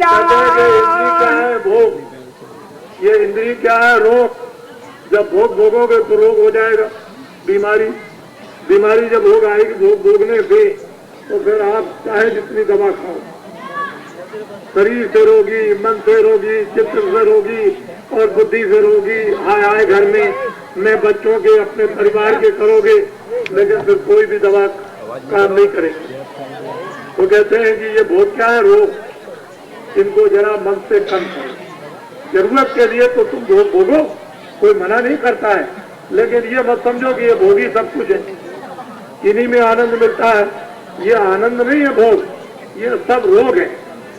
इंद्री क्या है? भोग। ये इंद्री क्या है? रोग। जब भोग भोगोगे तो रोग हो जाएगा, बीमारी। बीमारी जब रोग आएगी भोग भोगने से, तो फिर आप चाहे जितनी दवा खाओ, शरीर से रोगी, मन से रोगी, चित्त से रोगी और बुद्धि से रोगी आए आए घर में, मैं बच्चों के अपने परिवार के करोगे, लेकिन फिर कोई भी दवा काम नहीं करेगी। तो कहते हैं कि ये भोग क्या है? रोग। इनको जरा मन से कम करो। जरूरत के लिए तो तुम भोग भोगो, कोई मना नहीं करता है, लेकिन ये मत समझो कि ये भोगी सब कुछ है, इन्हीं में आनंद मिलता है। ये आनंद नहीं है भोग, ये सब रोग है,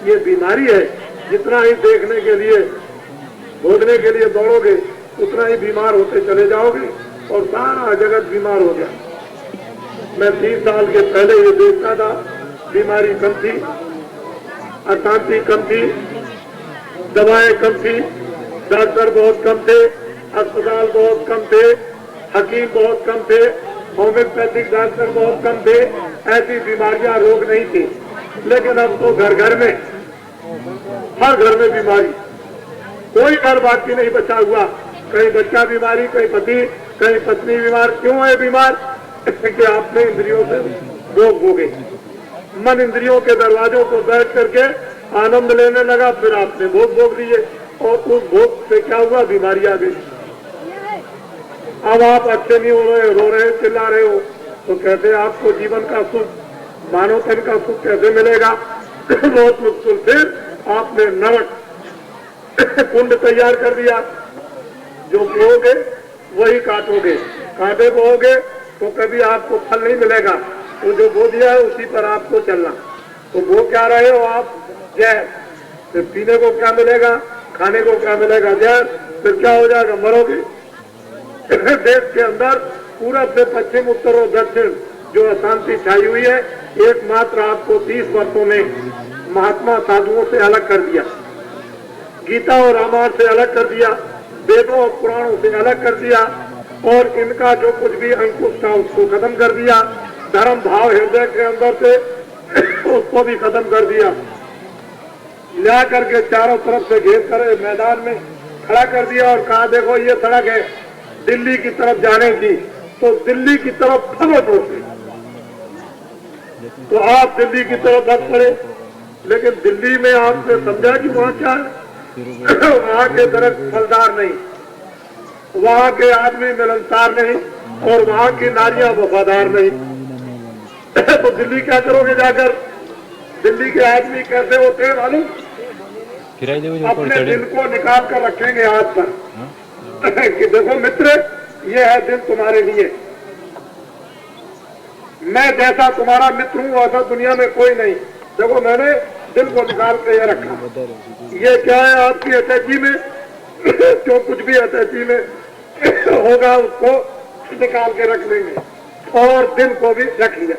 ये बीमारी है। जितना ही देखने के लिए, भोगने के लिए दौड़ोगे, उतना ही बीमार होते चले जाओगे और सारा जगत बीमार हो गया। मैं 3 साल के पहले ये देखता था, बीमारी कम थी, अशांति कम थी, दवाएं कम थी, डॉक्टर बहुत कम थे, अस्पताल बहुत कम थे, हकीम बहुत कम थे, होम्योपैथिक डॉक्टर बहुत कम थे, ऐसी बीमारियां रोग नहीं थी। लेकिन अब तो घर घर में, हर घर में बीमारी, कोई घर बाकी नहीं बचा हुआ। कहीं बच्चा बीमारी, कहीं पति, कहीं पत्नी बीमार। क्यों है बीमार? कि आपने इंद्रियों से भोग भोगे। मन इंद्रियों के दरवाजों को बैठ करके आनंद लेने लगा, फिर आपने भोग भोग लिए और उस भोग से क्या हुआ? बीमारी आ गई। अब आप अच्छे नहीं हो रहे, रो रहे, चिल्ला रहे हो, तो कहते आपको जीवन का सुख, मानवतन का सुख कैसे मिलेगा? बहुत मुश्किल। फिर आपने नरक कुंड तैयार कर दिया। जो बोओगे वही काटोगे, कांटे बोओगे तो कभी आपको फल नहीं मिलेगा। तो जो बो दिया है उसी पर आपको चलना। तो बो क्या रहे हो आप? जहर। फिर पीने को क्या मिलेगा? खाने को क्या मिलेगा? जहर। फिर क्या हो जाएगा? मरोगे। देश के अंदर पूरब से पश्चिम, उत्तर और दक्षिण जो अशांति छाई हुई है, एकमात्र आपको 30 वर्षों में महात्मा साधुओं से अलग कर दिया, गीता और रामायण से अलग कर दिया, वेदों और पुराणों से अलग कर दिया, और इनका जो कुछ भी अंकुश था उसको खत्म कर दिया। धर्म भाव हृदय के अंदर से उसको भी खत्म कर दिया। ला करके चारों तरफ से घेर कर मैदान में खड़ा कर दिया और कहा देखो ये सड़क है दिल्ली की तरफ जाने की, तो दिल्ली की तरफ भागो पड़ोगे। तो आप दिल्ली की तरफ भाग पड़े, लेकिन दिल्ली में आपने समझा कि वहाँ क्या है? वहाँ के दरख्त फलदार नहीं, वहाँ के आदमी मिलनसार नहीं, और वहाँ की नारियां वफादार नहीं। तो दिल्ली क्या करोगे जाकर? दिल्ली के आदमी कैसे होते हैं मालूम? अपने दिल को निकाल कर रखेंगे हाथ पर कि देखो मित्र, ये है दिन तुम्हारे लिए, मैं जैसा तुम्हारा मित्र हूँ वैसा दुनिया में कोई नहीं। देखो मैंने दिल को निकाल कर ये रखा। ये क्या है आपकी अटैची में? जो कुछ भी अटैची में होगा उसको निकाल के रख लेंगे और दिल को भी रख लिया।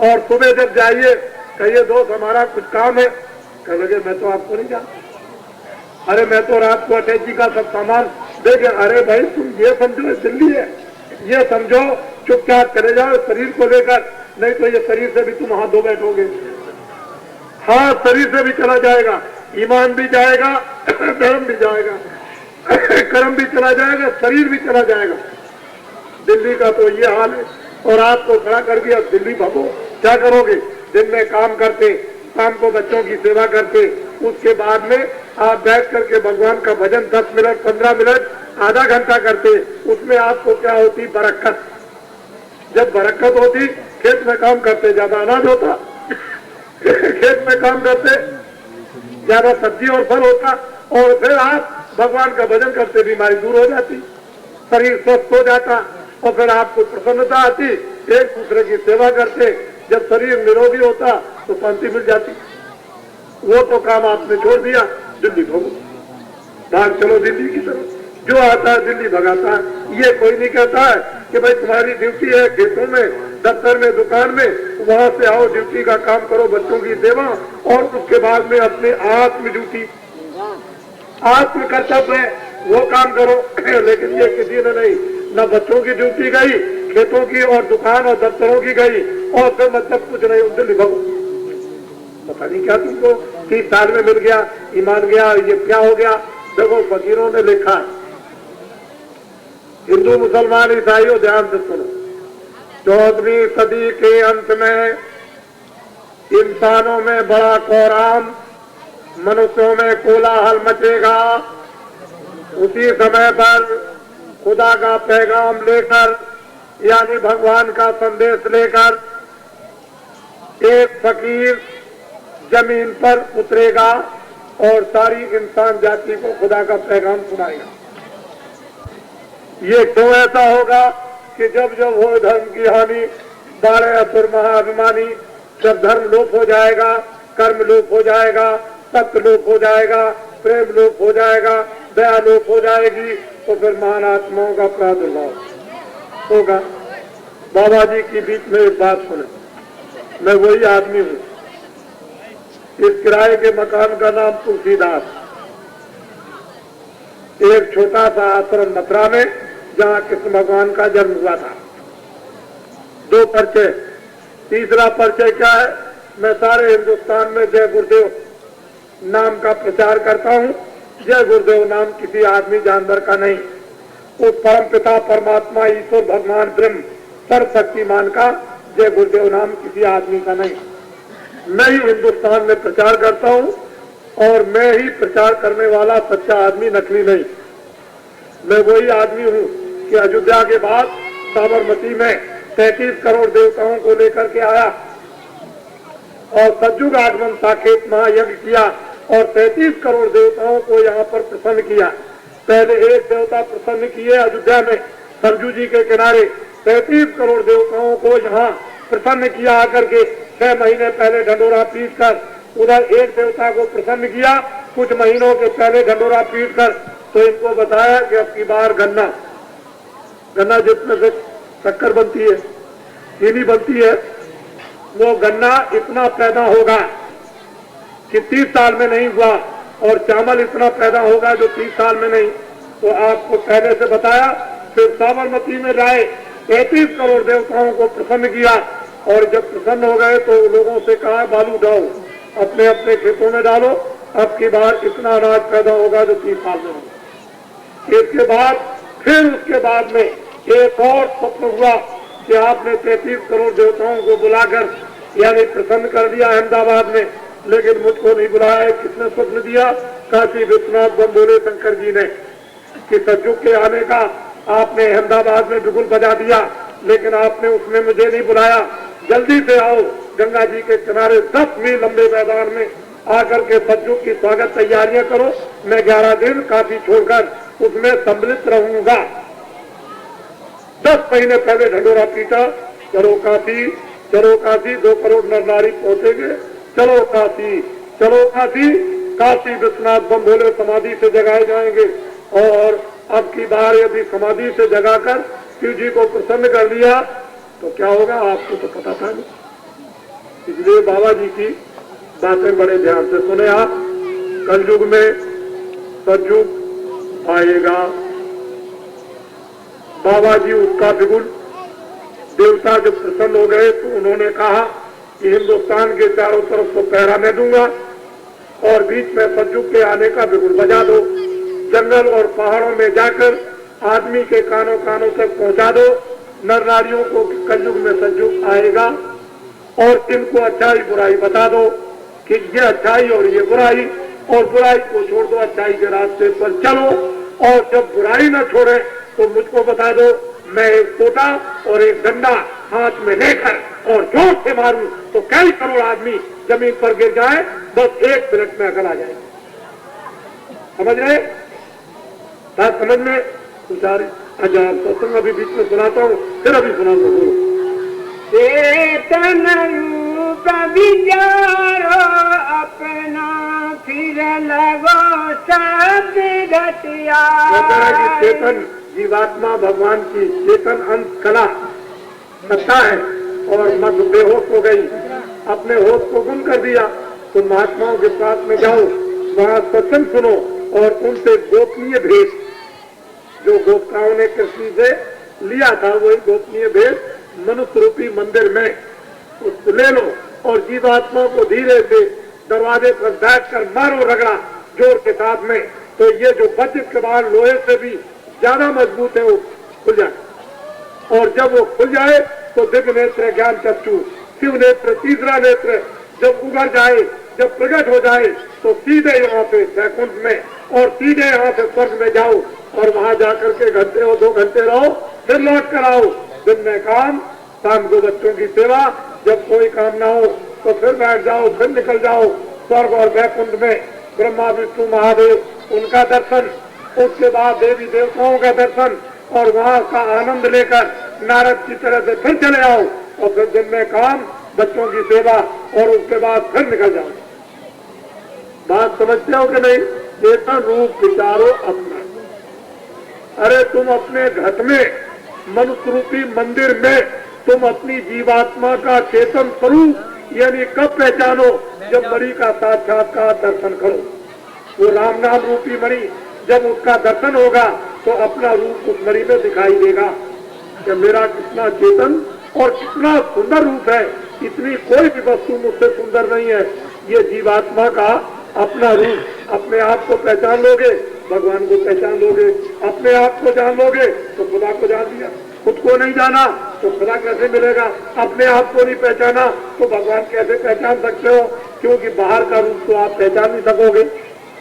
और सुबह जब जाइए कहिए दोस्त हमारा कुछ काम है, कह लगे मैं तो आपको नहीं जानता। अरे मैं तो रात को अटैची का सब सामान देखे। अरे भाई तुम ये समझो दिल्ली है, ये समझो चुपचाप चले जाओ शरीर को लेकर, नहीं तो ये शरीर से भी तुम हाथ धो बैठोगे। हाँ शरीर से भी चला जाएगा, ईमान भी जाएगा, धर्म भी जाएगा, कर्म भी चला जाएगा, शरीर भी चला जाएगा। दिल्ली का तो ये हाल है। और आपको खड़ा कर दिया दिल्ली भागो, क्या करोगे? दिन में काम करते, शाम को बच्चों की सेवा करते, उसके बाद में आप बैठ करके भगवान का भजन 10 मिनट 15 मिनट आधा घंटा करते, उसमें आपको क्या होती? बरकत। जब बरकत होती, खेत में काम करते ज्यादा अनाज होता, खेत में काम करते ज्यादा सब्जी और फल होता, और फिर आप भगवान का भजन करते, बीमारी दूर हो जाती, शरीर स्वस्थ हो जाता, और फिर आपको प्रसन्नता आती, एक दूसरे की सेवा करते। जब शरीर निरोगी होता तो शांति मिल जाती। वो तो काम आपने छोड़ दिया, दिल्ली भागो, भाग चलो दिल्ली की तरफ। जो आता है दिल्ली भगाता है। ये कोई नहीं कहता है कि भाई तुम्हारी ड्यूटी है खेतों में, दफ्तर में, दुकान में, वहां से आओ ड्यूटी का काम करो, बच्चों की सेवा, और उसके बाद में अपने आत्म ड्यूटी, आत्म कर्तव्य है वो काम करो। लेकिन ये किसी ने नहीं, न बच्चों की ड्यूटी गई, खेतों की और दुकान और दफ्तरों की गई, और फिर मतलब कुछ नहीं, दिल्ली भागो। पता नहीं क्या तुमको 30 साल में मिल गया, ईमान गया, ये क्या हो गया? देखो फकीरों ने लिखा, हिंदू मुसलमान ईसाइयों ध्यान से सुनो, 14वीं सदी के अंत में इंसानों में बड़ा कोहराम, मनुष्यों में कोलाहल मचेगा। उसी समय पर खुदा का पैगाम लेकर, यानी भगवान का संदेश लेकर एक फकीर जमीन पर उतरेगा और सारी इंसान जाति को खुदा का पैगाम सुनाएगा। ये क्यों ऐसा होगा कि जब जब हो धर्म की हानि, 12 असुर महाअभिमानी, जब धर्म लोप हो जाएगा, कर्म लोप हो जाएगा, सत्य लोप हो जाएगा, प्रेम लोप हो जाएगा, दया लोप हो जाएगी, तो फिर महान आत्माओं का प्रादुर्भाव होगा। बाबा जी की बीच में एक बात सुने, मैं वही आदमी हूँ। इस किराए के मकान का नाम तुलसीदास। एक छोटा सा आश्रम मथुरा में, जहाँ कृष्ण भगवान का जन्म हुआ था। 2 परिचय। तीसरा परिचय क्या है? मैं सारे हिंदुस्तान में जय गुरुदेव नाम का प्रचार करता हूँ। जय गुरुदेव नाम किसी आदमी जानवर का नहीं, उस परम पिता परमात्मा ईश्वर भगवान ब्रह्म सर्वशक्तिमान का जय गुरुदेव नाम किसी आदमी का नहीं। मैं ही हिंदुस्तान में प्रचार करता हूँ और मैं ही प्रचार करने वाला सच्चा आदमी, नकली नहीं। मैं वही आदमी हूँ कि अयोध्या के बाद साबरमती में 33 करोड़ देवताओं को लेकर के आया और सतयुग आगमन साकेत महायज्ञ किया और 33 करोड़ देवताओं को यहाँ पर प्रसन्न किया। पहले एक देवता प्रसन्न किए अयोध्या में सरजू जी के किनारे, 33 करोड़ देवताओं को यहाँ प्रसन्न किया आकर के। 6 महीने पहले ढंडोरा पीट कर उधर एक देवता को प्रसन्न किया, कुछ महीनों के पहले ढंडोरा पीट कर तो इनको बताया कि अब की बार गन्ना जिसमें से शक्कर बनती है, चीनी बनती है, वो गन्ना इतना पैदा होगा कि 30 साल में नहीं हुआ और चावल इतना पैदा होगा जो 30 साल में नहीं। तो आपको पहले से बताया। फिर साबरमती में लाए, 33 करोड़ देवताओं को प्रसन्न किया और जब प्रसन्न हो गए तो लोगों से कहा बालू डालो, अपने अपने खेतों में डालो, अब की बार इतना अनाज पैदा होगा जो 30 साल में होगा। इसके बाद फिर उसके बाद में एक और स्वप्न हुआ कि आपने 33 करोड़ देवताओं को बुलाकर यानी प्रसन्न कर दिया अहमदाबाद में, लेकिन मुझको नहीं बुलाया। किसने स्वप्न दिया? काशी विश्वनाथ बम बोले शंकर जी ने कि सतयुग के आने का आपने अहमदाबाद में बिगुल बजा दिया, लेकिन आपने उसमें मुझे नहीं बुलाया। जल्दी से आओ, गंगा जी के किनारे 10 मील लंबे मैदान में आकर के सतयुग की स्वागत तैयारियां करो। मैं 11 दिन काशी छोड़कर उसमें सम्मिलित रहूंगा। 10 महीने पहले ढंडोरा पीटा, चलो काशी, चलो काशी, 2 करोड़ नर नारी पहुंचेंगे, चलो काशी, चलो काशी। काशी विश्वनाथ बम भोले समाधि से जगाए जाएंगे और अब की बार यदि समाधि से जगाकर शिव जी को प्रसन्न कर दिया तो क्या होगा आपको तो पता था नहीं। इसलिए बाबा जी की बातें बड़े ध्यान से सुने आप। कलयुग में सतयुग आएगा, बाबा जी उसका बिगुल, देवता जब प्रसन्न हो गए तो उन्होंने कहा कि हिंदुस्तान के चारों तरफ को पहरा मैं दूंगा और बीच में सतयुग के आने का बिगुल बजा दो। जंगल और पहाड़ों में जाकर आदमी के कानों कानों तक पहुंचा दो नर नारियों को कलयुग में सतयुग आएगा और इनको अच्छाई बुराई बता दो कि ये अच्छाई और ये बुराई, और बुराई को छोड़ दो, अच्छाई के रास्ते पर चलो। और जब बुराई न छोड़े तो मुझको बता दो, मैं एक सोटा और एक डंडा हाथ में लेकर और जोर से मारूं तो कई करोड़ आदमी जमीन पर गिर जाए, बस 1 मिनट में अकल आ जाए। समझ रहे बात? समझ में कुछ आ रही? अच्छा सत्संग अभी बीच में सुनाता हूँ, फिर अभी सुनाऊंगा। चेतन रूप विचारो अपना, फिर लगो सब घटिया। चेतन जीवात्मा भगवान की चेतन अंत कला सत्ता है और मत बेहोश हो गई, अपने होश को गुम कर दिया। तो महात्माओं के पास में जाओ, वहाँ सत्संग सुनो और उनसे गोपनीय भेद जो गोपताओं ने कृष्ण से लिया था, वही गोपनीय भेद मनुष्य रूपी मंदिर में उसको ले लो और जीवात्मा को धीरे से दरवाजे पर बैठकर मारो रगड़ा जोर के साथ में, तो ये जो वज्र के बाद लोहे से भी ज्यादा मजबूत है वो खुल जाए। और जब वो खुल जाए तो दिव्य नेत्र ज्ञान चक्षु शिव नेत्र तीसरा नेत्र जब उगर जाए, जब प्रकट हो जाए, तो सीधे यहाँ पे वैकुंठ में और सीधे यहाँ से स्वर्ग में जाओ और वहां जाकर के घंटे और 2 घंटे रहो, फिर लौट कर आओ। दिन में काम, शाम को बच्चों की सेवा, जब कोई काम ना हो तो फिर बैठ जाओ, फिर निकल जाओ स्वर्ग और वैकुंठ में। ब्रह्मा विष्णु महादेव उनका दर्शन, उसके बाद देवी देवताओं का दर्शन, और वहां का आनंद लेकर नारद की तरह से फिर चले आओ और फिर दिन में काम, बच्चों की सेवा, और उसके बाद फिर निकल जाओ। बात समझते हो कि नहीं? चेतन रूप विचारो अपना। अरे तुम अपने घट में, मनुष्य रूपी मंदिर में तुम अपनी जीवात्मा का चेतन स्वरूप यानी कब पहचानो? जब मणि का साक्षात्कार दर्शन करो। वो राम नाम रूपी मणि जब उसका दर्शन होगा तो अपना रूप उस मणि में दिखाई देगा कि मेरा कितना चेतन और कितना सुंदर रूप है। इतनी कोई भी वस्तु मुझसे सुंदर नहीं है। ये जीवात्मा का अपना रूप। अपने आप को पहचान लोगे, भगवान को पहचान लोगे। अपने आप को जान लोगे तो खुदा को जान लिया। खुद को नहीं जाना तो खुदा कैसे मिलेगा? अपने आप को नहीं पहचाना तो भगवान कैसे पहचान सकते हो? क्योंकि बाहर का रूप तो आप पहचान नहीं सकोगे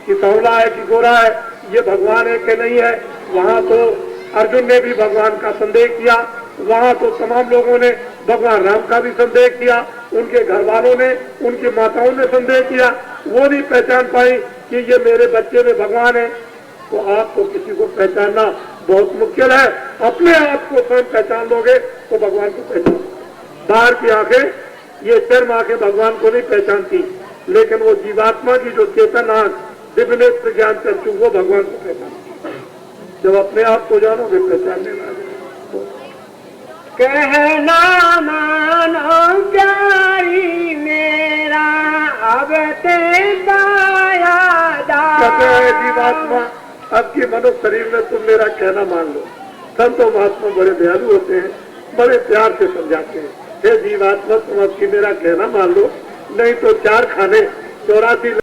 कि सांवला है कि गोरा है, ये भगवान है कि नहीं है। वहां तो अर्जुन ने भी भगवान का संदेह किया, वहां तो तमाम लोगों ने भगवान राम का भी संदेह किया, उनके घर वालों ने, उनकी माताओं ने संदेह किया, वो नहीं पहचान पाई कि ये मेरे बच्चे में भगवान है। तो आपको किसी को पहचानना बहुत मुश्किल है। अपने आप को स्वयं पहचान लोगे तो भगवान को पहचान। बाहर की आंखें, ये चर्म आंखें भगवान को नहीं पहचानती, लेकिन वो जीवात्मा की जो चेतन आंख, दिव्य नेत्र ज्ञान चक्षु, वो भगवान को पहचानती। जब अपने आप को जानोगे पहचानने लगे। कहना मानो प्यारी मेरा अब ते पाया कहते हैं जीवात्मा, अब की मनुष्य शरीर में तुम मेरा कहना मान लो। संत और महात्मा बड़े दयालु होते हैं, बड़े प्यार से समझाते हैं। हे जीवात्मा, तुम अब की मेरा कहना मान लो, नहीं तो 4 खाने 84